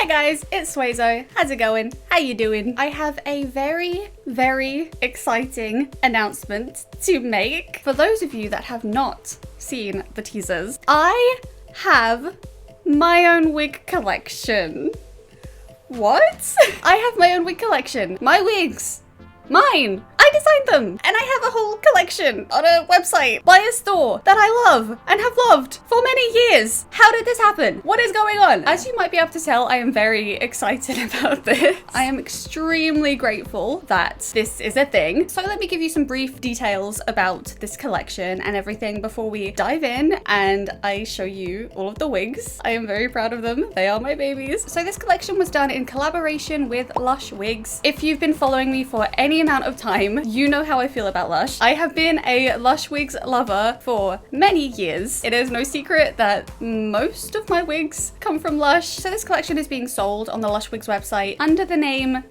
Hi guys, it's Suezo. How's it going? How you doing? I have a very, very exciting announcement to make. For those of you that have not seen the teasers, I have my own wig collection. What? I have my own wig collection. My wigs. Mine. I designed them. And I have a whole collection on a website by a store that I love and have loved for many years. How did this happen? What is going on? As you might be able to tell, I am very excited about this. I am extremely grateful that this is a thing. So let me give you some brief details about this collection and everything before we dive in and I show you all of the wigs. I am very proud of them. They are my babies. So this collection was done in collaboration with Lush Wigs. If you've been following me for any amount of time, you know how I feel about Lush. I have been a Lush Wigs lover for many years. It is no secret that most of my wigs come from Lush. So this collection is being sold on the Lush Wigs website under the name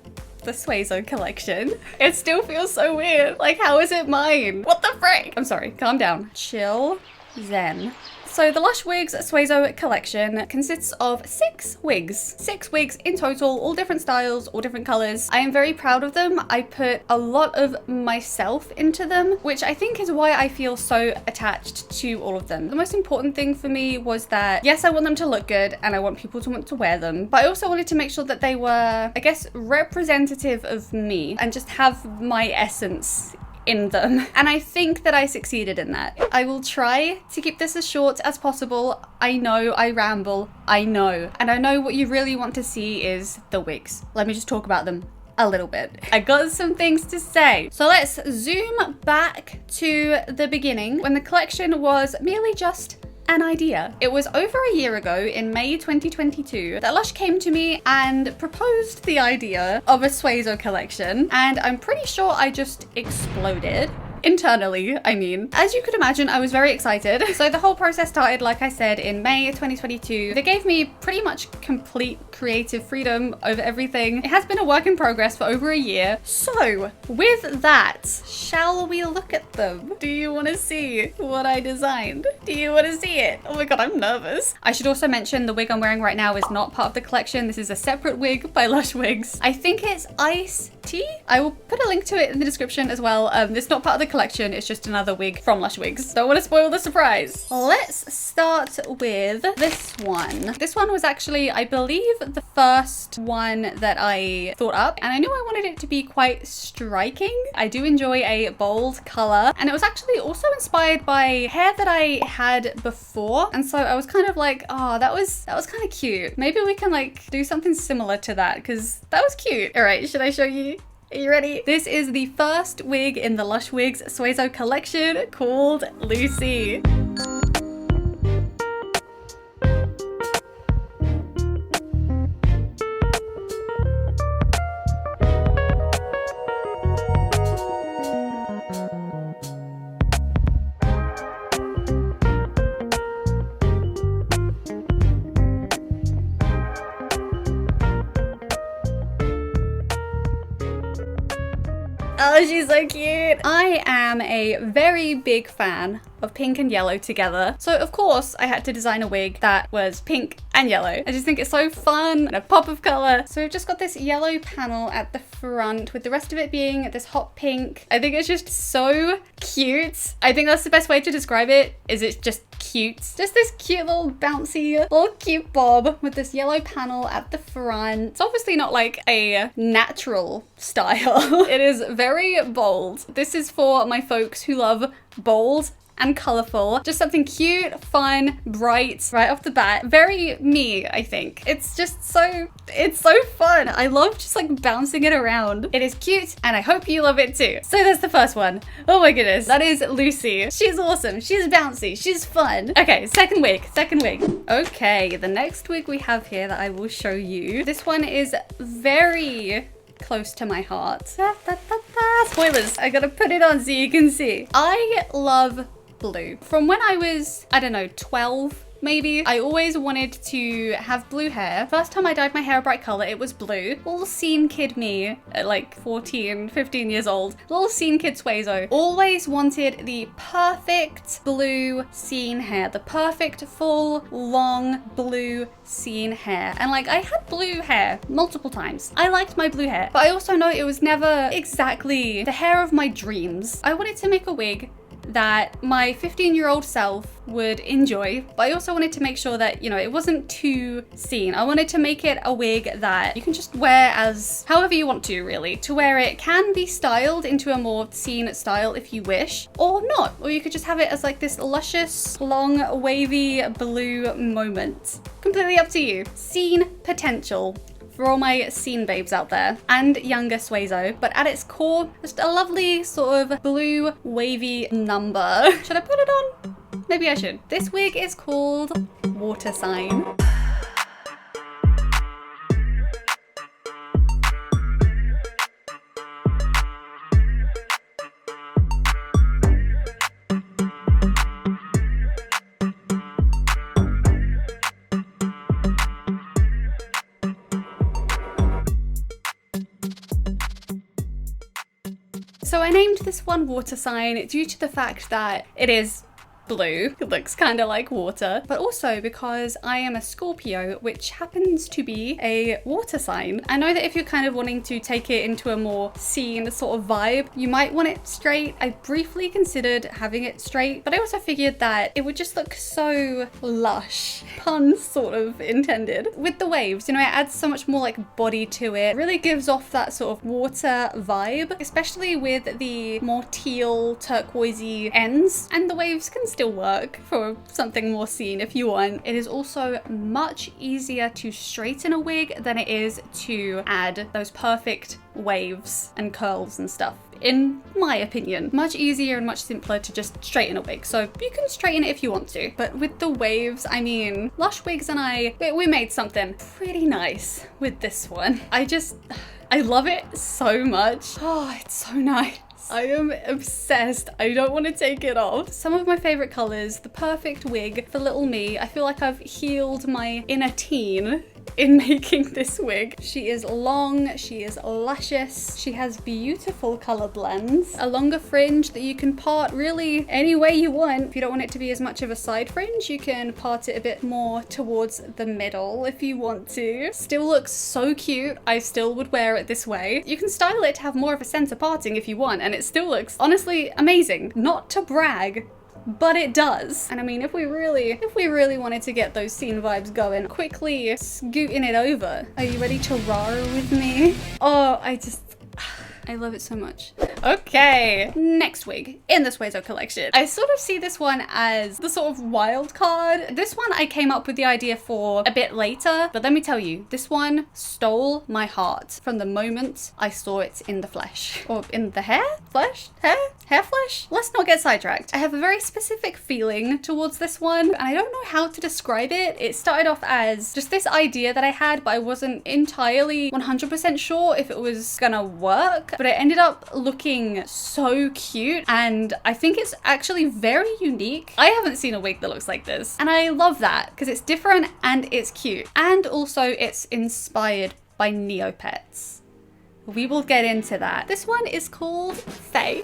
the Suezo collection. It still feels so weird. Like, how is it mine? What the frick? I'm sorry, calm down. Chill, zen. So the Lush Wigs Suezo collection consists of 6 wigs. 6 wigs in total, all different styles, all different colors. I am very proud of them. I put a lot of myself into them, which I think is why I feel so attached to all of them. The most important thing for me was that, yes, I want them to look good and I want people to want to wear them, but I also wanted to make sure that they were, I guess, representative of me and just have my essence in them. And I think that I succeeded in that. I will try to keep this as short as possible. I know I ramble, I know. And I know what you really want to see is the wigs. Let me just talk about them a little bit. I got some things to say. So let's zoom back to the beginning when the collection was merely just an idea. It was over a year ago in May 2022 that Lush came to me and proposed the idea of a Suezo collection, and I'm pretty sure I just exploded. Internally, I mean. As you could imagine, I was very excited. So the whole process started, like I said, in May 2022. They gave me pretty much complete creative freedom over everything. It has been a work in progress for over a year. So with that, shall we look at them? Do you want to see what I designed? Do you want to see it? Oh my god, I'm nervous. I should also mention the wig I'm wearing right now is not part of the collection. This is a separate wig by Lush Wigs. I think it's Ice Tea. I will put a link to it in the description as well. It's not part of the collection, it's just another wig from Lush Wigs. Don't want to spoil the surprise. Let's start with this one. This one was actually, I believe, the first one that I thought up, and I knew I wanted it to be quite striking. I do enjoy a bold color, and it was actually also inspired by hair that I had before, and so I was kind of like, oh, that was kind of cute. Maybe we can like do something similar to that because that was cute. All right, should I show you? Are you ready? This is the first wig in the Lush Wigs Suezo collection called LUCII. Oh, she's so cute. I am a very big fan of pink and yellow together. So of course I had to design a wig that was pink and yellow. I just think it's so fun and a pop of color. So we've just got this yellow panel at the front with the rest of it being this hot pink. I think it's just so cute. I think that's the best way to describe it, is it's just cute. Just this cute little bouncy little cute bob with this yellow panel at the front. It's obviously not like a natural style. It is very bold. This is for my folks who love bold and colorful. Just something cute, fun, bright, right off the bat. Very me, I think. It's just so, it's so fun. I love just like bouncing it around. It is cute and I hope you love it too. So that's the first one. Oh my goodness. That is LUCII. She's awesome. She's bouncy. She's fun. Okay, second wig. Okay, the next wig we have here that I will show you. This one is very close to my heart. Spoilers. I gotta put it on so you can see. I love blue. From when I was, I don't know, 12 maybe. I always wanted to have blue hair. First time I dyed my hair a bright color, it was blue. Little scene kid me at like 14, 15 years old. Little scene kid Suezo. Always wanted the perfect blue scene hair. The perfect full, long, blue scene hair. And like, I had blue hair multiple times. I liked my blue hair, but I also know it was never exactly the hair of my dreams. I wanted to make a wig that my 15-year-old self would enjoy, but I also wanted to make sure that, you know, it wasn't too seen. I wanted to make it a wig that you can just wear as however you want to, really, to where it can be styled into a more seen style if you wish, or not, or you could just have it as like this luscious, long, wavy blue moment. Completely up to you. Scene potential for all my scene babes out there, and younger Suezo, but at its core, just a lovely sort of blue wavy number. Should I put it on? Maybe I should. This wig is called Water Sign. So I named this one Water Sign due to the fact that it is blue. It looks kind of like water, but also because I am a Scorpio, which happens to be a water sign. I know that if you're kind of wanting to take it into a more scene sort of vibe, you might want it straight. I briefly considered having it straight, but I also figured that it would just look so lush, pun sort of intended, with the waves. You know, it adds so much more like body to it. It really gives off that sort of water vibe, especially with the more teal turquoisey ends, and the waves can still work for something more seen if you want. It is also much easier to straighten a wig than it is to add those perfect waves and curls and stuff. In my opinion, much easier and much simpler to just straighten a wig. So you can straighten it if you want to, but with the waves, I mean, Lush Wigs and we made something pretty nice with this one. I love it so much. Oh, it's so nice. I am obsessed. I don't want to take it off. Some of my favorite colors, the perfect wig for little me. I feel like I've healed my inner teen in making this wig. She is long, she is luscious, she has beautiful color blends, a longer fringe that you can part really any way you want. If you don't want it to be as much of a side fringe, you can part it a bit more towards the middle if you want to. Still looks so cute. I still would wear it this way. You can style it to have more of a center parting if you want, and it still looks honestly amazing. Not to brag, but it does. And I mean, if we really wanted to get those scene vibes going, quickly scooting it over. Are you ready to roar with me? Oh, I love it so much. Okay, next wig in the Suezo collection. I sort of see this one as the sort of wild card. This one I came up with the idea for a bit later, but let me tell you, this one stole my heart from the moment I saw it in the flesh. Or in the hair? Flesh? Hair flesh? Let's not get sidetracked. I have a very specific feeling towards this one, and I don't know how to describe it. It started off as just this idea that I had, but I wasn't entirely 100% sure if it was gonna work. But it ended up looking so cute, and I think it's actually very unique. I haven't seen a wig that looks like this, and I love that because it's different and it's cute, and also it's inspired by Neopets. We will get into that. This one is called Faye.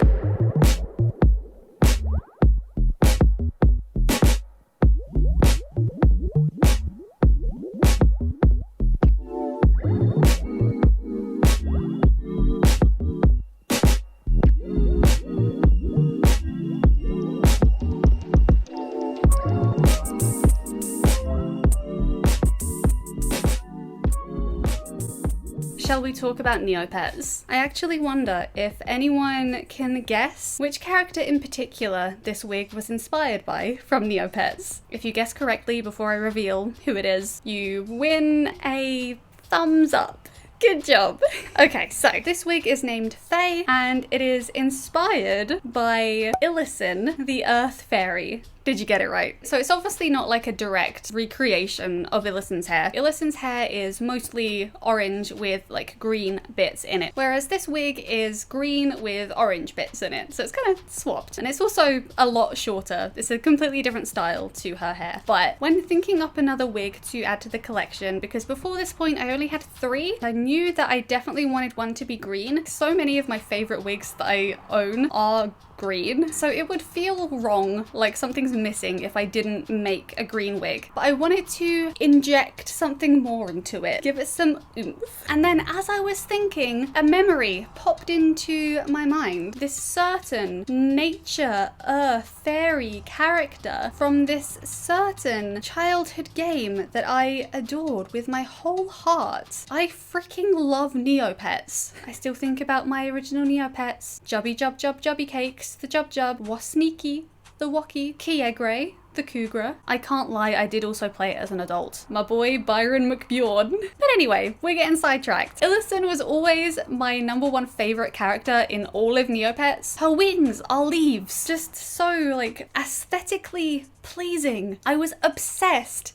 Shall we talk about Neopets? I actually wonder if anyone can guess which character in particular this wig was inspired by from Neopets. If you guess correctly before I reveal who it is, you win a thumbs up. Good job. Okay, so this wig is named Faye, and it is inspired by LUCII, the Earth Fairy. Did you get it right? So it's obviously not like a direct recreation of Illisen's hair. Illisen's hair is mostly orange with like green bits in it, whereas this wig is green with orange bits in it. So it's kind of swapped. And it's also a lot shorter. It's a completely different style to her hair. But when thinking up another wig to add to the collection, because before this point I only had 3, I knew that I definitely wanted one to be green. So many of my favorite wigs that I own are green, so it would feel wrong, like something's missing if I didn't make a green wig. But I wanted to inject something more into it, give it some oomph. And then as I was thinking, a memory popped into my mind. This certain nature, earth, fairy character from this certain childhood game that I adored with my whole heart. I freaking love Neopets. I still think about my original Neopets. Jubby Jub Jub Jubby Cakes, the Jub Jub, Wasneaky, the Wocky, Kiegre, the Cougar. I can't lie, I did also play it as an adult. My boy Byron McBjorn. But anyway, we're getting sidetracked. Illisen was always my #1 favorite character in all of Neopets. Her wings are leaves, just so like aesthetically pleasing. I was obsessed.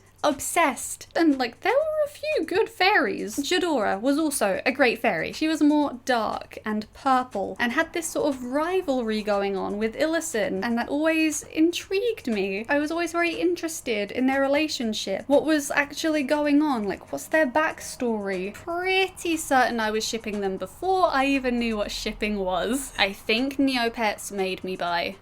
And like there were a few good fairies. Jadora was also a great fairy. She was more dark and purple and had this sort of rivalry going on with Illisen, and that always intrigued me. I was always very interested in their relationship. What was actually going on? Like, what's their backstory? Pretty certain I was shipping them before I even knew what shipping was. I think Neopets made me bi.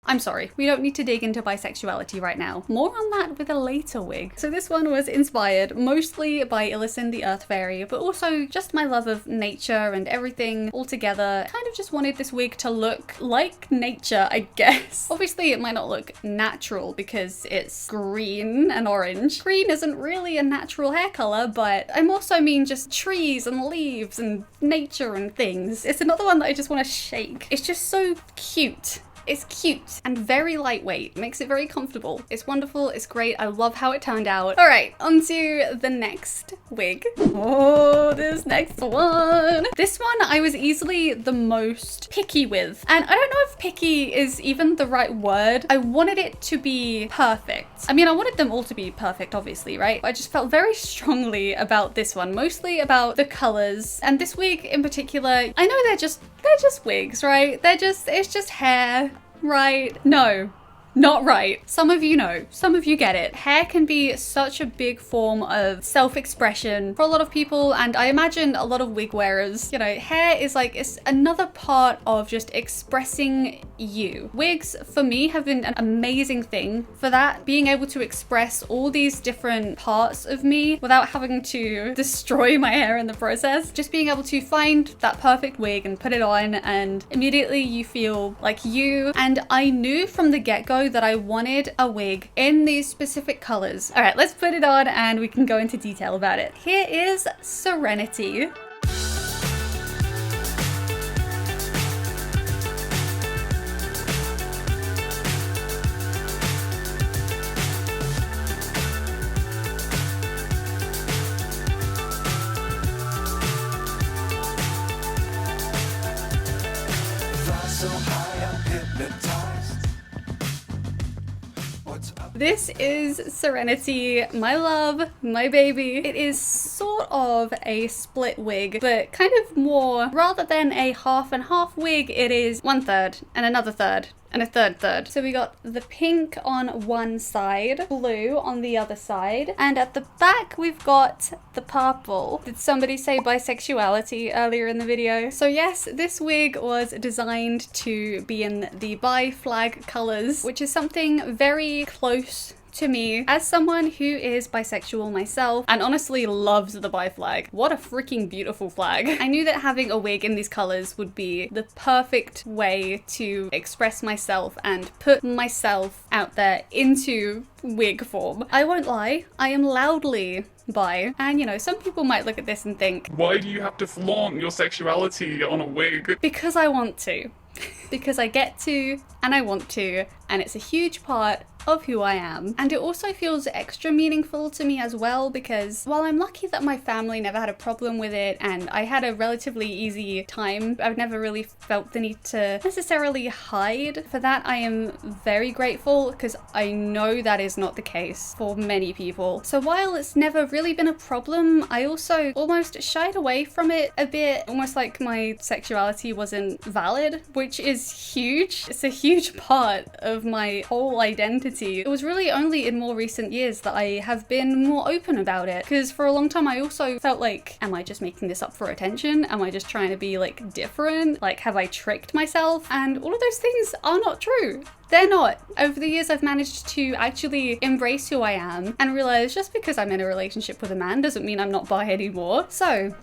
I'm sorry, we don't need to dig into bisexuality right now. More on that with a later wig. So this one was inspired mostly by Illisen the Earth Fairy, but also just my love of nature and everything all together. Kind of just wanted this wig to look like nature, I guess. Obviously it might not look natural because it's green and orange. Green isn't really a natural hair color, but I also mean just trees and leaves and nature and things. It's another one that I just want to shake. It's just so cute. It's cute and very lightweight, makes it very comfortable. It's wonderful, it's great, I love how it turned out. All right, on to the next wig. Oh, this next one. This one I was easily the most picky with. And I don't know if picky is even the right word. I wanted it to be perfect. I mean, I wanted them all to be perfect, obviously, right? But I just felt very strongly about this one, mostly about the colors. And this wig in particular, I know they're just wigs, right? It's just hair. Right? No, not right. Some of you know, some of you get it. Hair can be such a big form of self-expression for a lot of people, and I imagine a lot of wig wearers, you know, hair is like, it's another part of just expressing you. Wigs, for me, have been an amazing thing for that, being able to express all these different parts of me without having to destroy my hair in the process. Just being able to find that perfect wig and put it on, and immediately you feel like you. And I knew from the get-go that I wanted a wig in these specific colors. All right, let's put it on and we can go into detail about it. Here is Serenity. This is Serenity, my love, my baby. It is sort of a split wig, but kind of more, rather than a half and half wig, it is 1/3 and another third and a third. So we got the pink on one side, blue on the other side, and at the back we've got the purple. Did somebody say bisexuality earlier in the video? So yes, this wig was designed to be in the bi flag colors, which is something very close to me as someone who is bisexual myself and honestly loves the bi flag. What a freaking beautiful flag. I knew that having a wig in these colors would be the perfect way to express myself and put myself out there into wig form. I won't lie, I am loudly bi, and you know, some people might look at this and think, why do you have to flaunt your sexuality on a wig? Because I want to. Because I get to and I want to, and it's a huge part of who I am. And it also feels extra meaningful to me as well, because while I'm lucky that my family never had a problem with it and I had a relatively easy time, I've never really felt the need to necessarily hide. For that, I am very grateful, because I know that is not the case for many people. So while it's never really been a problem, I also almost shied away from it a bit, almost like my sexuality wasn't valid, which is huge. It's a huge part of my whole identity. It was really only in more recent years that I have been more open about it, because for a long time I also felt like, am I just making this up for attention? Am I just trying to be like different? Like, have I tricked myself? And all of those things are not true. They're not. Over the years, I've managed to actually embrace who I am and realize just because I'm in a relationship with a man doesn't mean I'm not bi anymore. So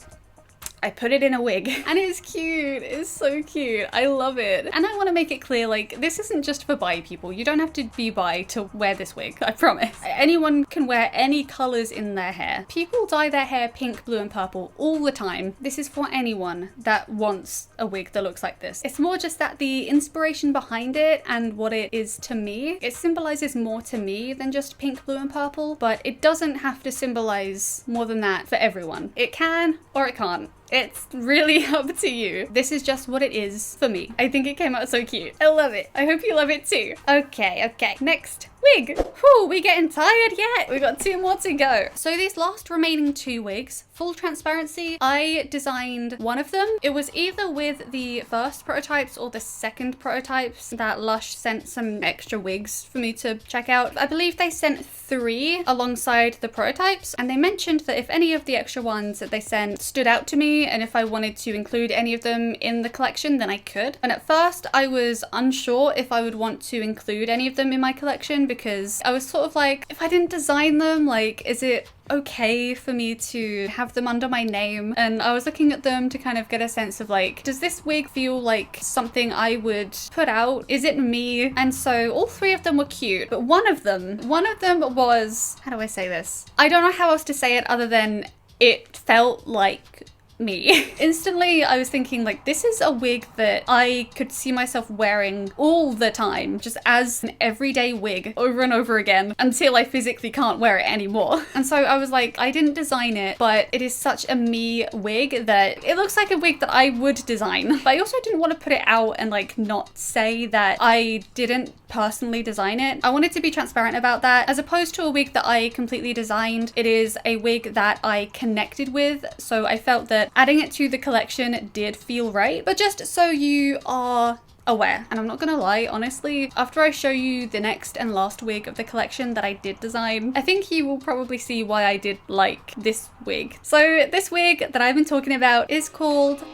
I put it in a wig and it's cute. It's so cute. I love it. And I want to make it clear, like, this isn't just for bi people. You don't have to be bi to wear this wig, I promise. Anyone can wear any colors in their hair. People dye their hair pink, blue, and purple all the time. This is for anyone that wants a wig that looks like this. It's more just that the inspiration behind it and what it is to me, it symbolizes more to me than just pink, blue, and purple, but it doesn't have to symbolize more than that for everyone. It can or it can't. It's really up to you. This is just what it is for me. I think it came out so cute. I love it. I hope you love it too. Okay. Next wig. Whew, we getting tired yet? We got 2 more to go. So these last remaining 2 wigs, full transparency, I designed one of them. It was either with the first prototypes or the second prototypes that Lush sent some extra wigs for me to check out. I believe they sent 3 alongside the prototypes, and they mentioned that if any of the extra ones that they sent stood out to me and if I wanted to include any of them in the collection, then I could. And at first I was unsure if I would want to include any of them in my collection, because I was sort of like, if I didn't design them, like, is it okay for me to have them under my name? And I was looking at them to kind of get a sense of like, does this wig feel like something I would put out? Is it me? And so all 3 of them were cute, but one of them was, how do I say this? I don't know how else to say it other than it felt like me. Instantly, I was thinking like, this is a wig that I could see myself wearing all the time, just as an everyday wig over and over again until I physically can't wear it anymore. And so I was like, I didn't design it, but it is such a me wig that it looks like a wig that I would design. But I also didn't want to put it out and like not say that I didn't personally design it. I wanted to be transparent about that. As opposed to a wig that I completely designed, it is a wig that I connected with. So I felt that adding it to the collection did feel right. But just so you are aware, and I'm not gonna lie, honestly, after I show you the next and last wig of the collection that I did design, I think you will probably see why I did like this wig. So this wig that I've been talking about is called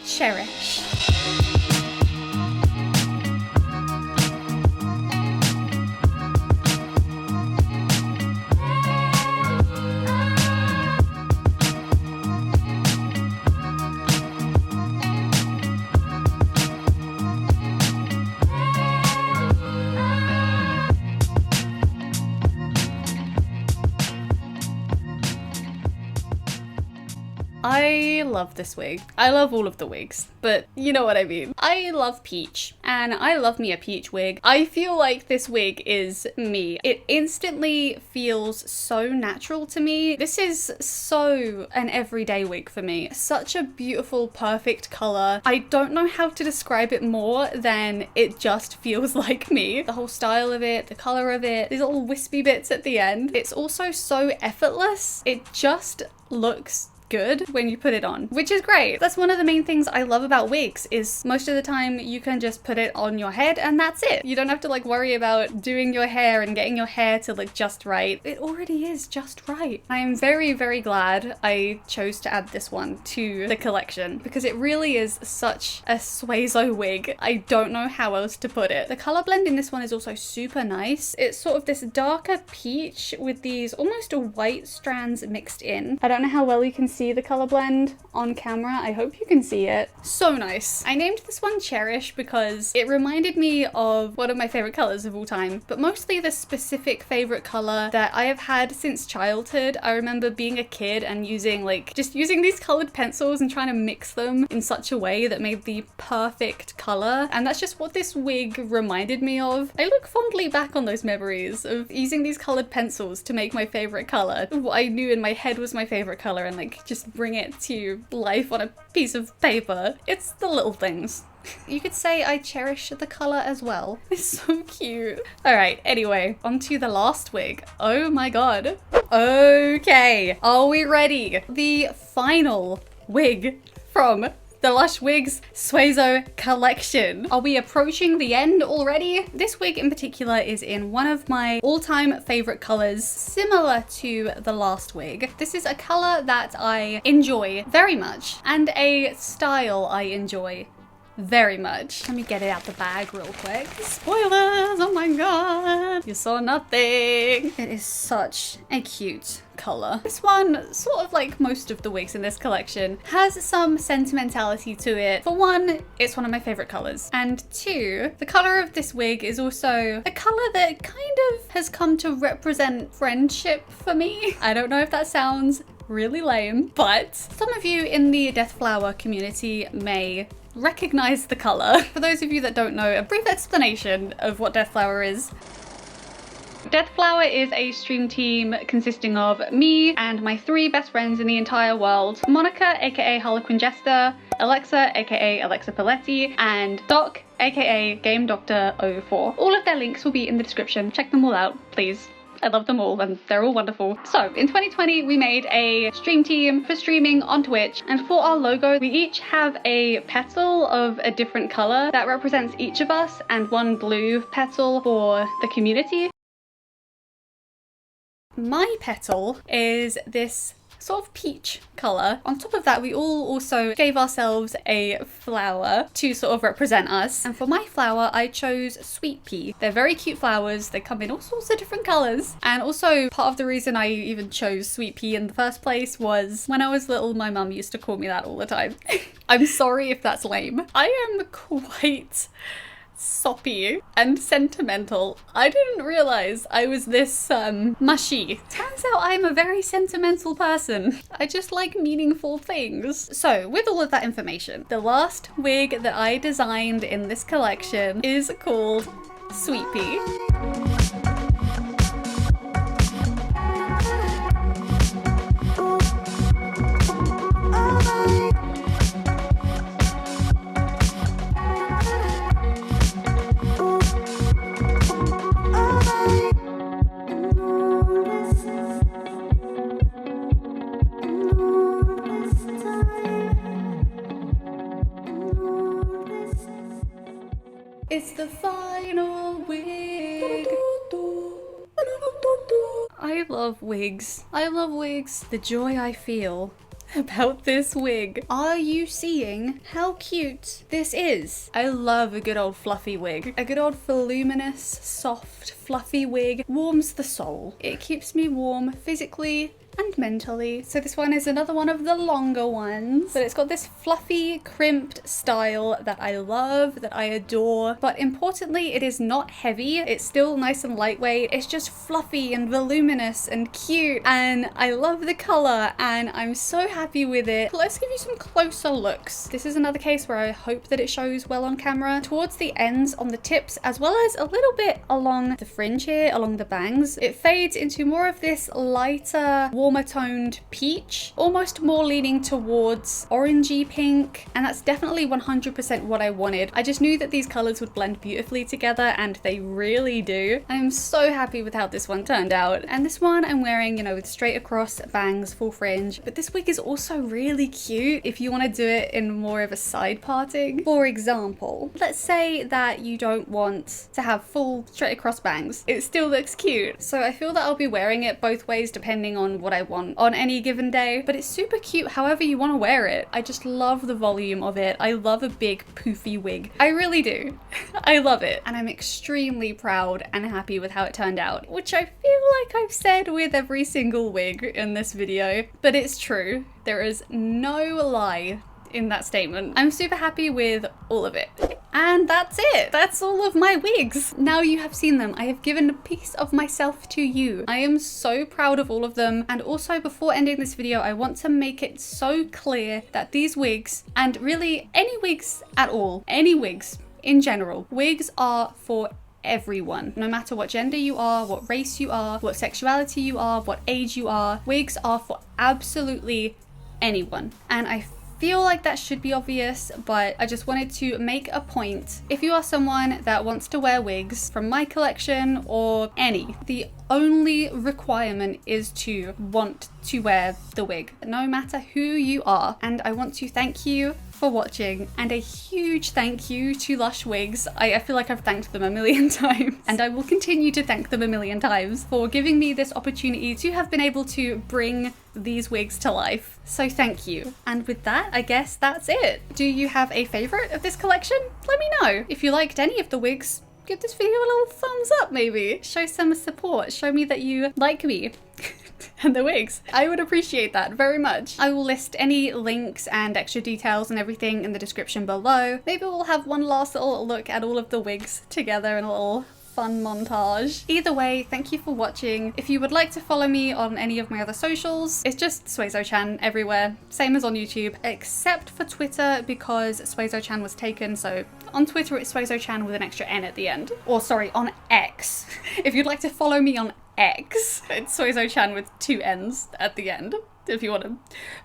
Cherish. I love this wig. I love all of the wigs, but you know what I mean. I love peach, and I love me a peach wig. I feel like this wig is me. It instantly feels so natural to me. This is so an everyday wig for me. Such a beautiful, perfect color. I don't know how to describe it more than it just feels like me. The whole style of it, the color of it, these little wispy bits at the end. It's also so effortless. It just looks good when you put it on, which is great. That's one of the main things I love about wigs, is most of the time you can just put it on your head and that's it. You don't have to like worry about doing your hair and getting your hair to look just right. It already is just right. I am very, very glad I chose to add this one to the collection because it really is such a Suezo wig. I don't know how else to put it. The color blend in this one is also super nice. It's sort of this darker peach with these almost white strands mixed in. I don't know how well you can see the color blend on camera. I hope you can see it. So nice. I named this one Cherish because it reminded me of one of my favorite colors of all time, but mostly the specific favorite color that I have had since childhood. I remember being a kid and using these colored pencils and trying to mix them in such a way that made the perfect color, and that's just what this wig reminded me of. I look fondly back on those memories of using these colored pencils to make my favorite color, what I knew in my head was my favorite color, and like just bring it to life on a piece of paper. It's the little things. You could say I cherish the color as well. It's so cute. All right, anyway, on to the last wig. Oh my god. Okay, are we ready? The final wig from the Lush Wigs Suezo collection. Are we approaching the end already? This wig in particular is in one of my all-time favorite colors, similar to the last wig. This is a color that I enjoy very much, and a style I enjoy very much. Let me get it out the bag real quick. Spoilers, oh my god. You saw nothing. It is such a cute color. This one, sort of like most of the wigs in this collection, has some sentimentality to it. For one, it's one of my favorite colors. And two, the color of this wig is also a color that kind of has come to represent friendship for me. I don't know if that sounds really lame, but some of you in the DEATHFLOWER community may recognize the color. For those of you that don't know, a brief explanation of what DEATHFLOWER is. DEATHFLOWER is a stream team consisting of me and my 3 best friends in the entire world, Monica aka Harlequin Jester, Alexa aka Alexa Paletti, and Doc aka Game Doctor 04. All of their links will be in the description. Check them all out, please. I love them all and they're all wonderful. So in 2020 we made a stream team for streaming on Twitch, and for our logo we each have a petal of a different color that represents each of us, and one blue petal for the community. My petal is this sort of peach color. On top of that, we all also gave ourselves a flower to sort of represent us. And for my flower, I chose sweet pea. They're very cute flowers. They come in all sorts of different colors. And also part of the reason I even chose sweet pea in the first place was when I was little, my mum used to call me that all the time. I'm sorry if that's lame. I am quite soppy and sentimental. I didn't realize I was this mushy. Turns out I'm a very sentimental person. I just like meaningful things. So with all of that information, the last wig that I designed in this collection is called Sweet Pea. It's the final wig. I love wigs. I love wigs. The joy I feel about this wig. Are you seeing how cute this is? I love a good old fluffy wig. A good old voluminous, soft, fluffy wig warms the soul. It keeps me warm physically and mentally. So this one is another one of the longer ones, but it's got this fluffy, crimped style that I love, that I adore. But importantly, it is not heavy. It's still nice and lightweight. It's just fluffy and voluminous and cute, and I love the color and I'm so happy with it. Let's give you some closer looks. This is another case where I hope that it shows well on camera. Towards the ends on the tips, as well as a little bit along the fringe here, along the bangs, it fades into more of this lighter, warmer toned peach, almost more leaning towards orangey pink, and that's definitely 100% what I wanted. I just knew that these colors would blend beautifully together, and they really do. I'm so happy with how this one turned out. And this one I'm wearing, you know, with straight across bangs, full fringe, but this wig is also really cute if you want to do it in more of a side parting. For example, let's say that you don't want to have full straight across bangs. It still looks cute. So I feel that I'll be wearing it both ways depending on what I want on any given day, but it's super cute however you want to wear it. I just love the volume of it. I love a big poofy wig. I really do. I love it. And I'm extremely proud and happy with how it turned out, which I feel like I've said with every single wig in this video, but it's true. There is no lie in that statement. I'm super happy with all of it. And that's it. That's all of my wigs. Now you have seen them. I have given a piece of myself to you. I am so proud of all of them. And also, before ending this video, I want to make it so clear that these wigs, and really any wigs at all, any wigs in general, wigs are for everyone. No matter what gender you are, what race you are, what sexuality you are, what age you are, wigs are for absolutely anyone. And I feel like that should be obvious, but I just wanted to make a point. If you are someone that wants to wear wigs from my collection or any, the only requirement is to want to wear the wig, no matter who you are. And I want to thank you for watching, and a huge thank you to Lush Wigs. I feel like I've thanked them a million times, and I will continue to thank them a million times for giving me this opportunity to have been able to bring these wigs to life. So thank you. And with that, I guess that's it. Do you have a favorite of this collection? Let me know. If you liked any of the wigs, give this video a little thumbs up maybe. Show some support. Show me that you like me. And the wigs. I would appreciate that very much. I will list any links and extra details and everything in the description below. Maybe we'll have one last little look at all of the wigs together in a little fun montage. Either way, thank you for watching. If you would like to follow me on any of my other socials, it's just suezochan everywhere, same as on YouTube, except for Twitter because suezochan was taken, so on Twitter it's suezochan with an extra N at the end. Or sorry, on X. If you'd like to follow me on X, it's suezochan with 2 N's at the end, if you want to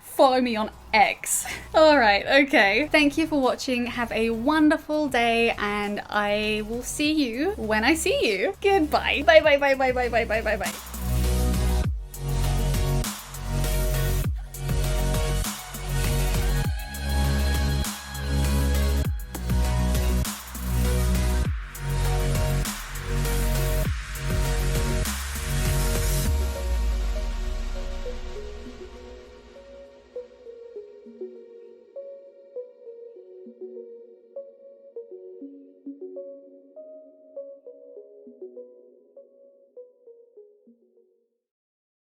follow me on X. Alright, okay. Thank you for watching. Have a wonderful day, and I will see you when I see you. Goodbye. Bye bye bye bye bye bye bye bye bye.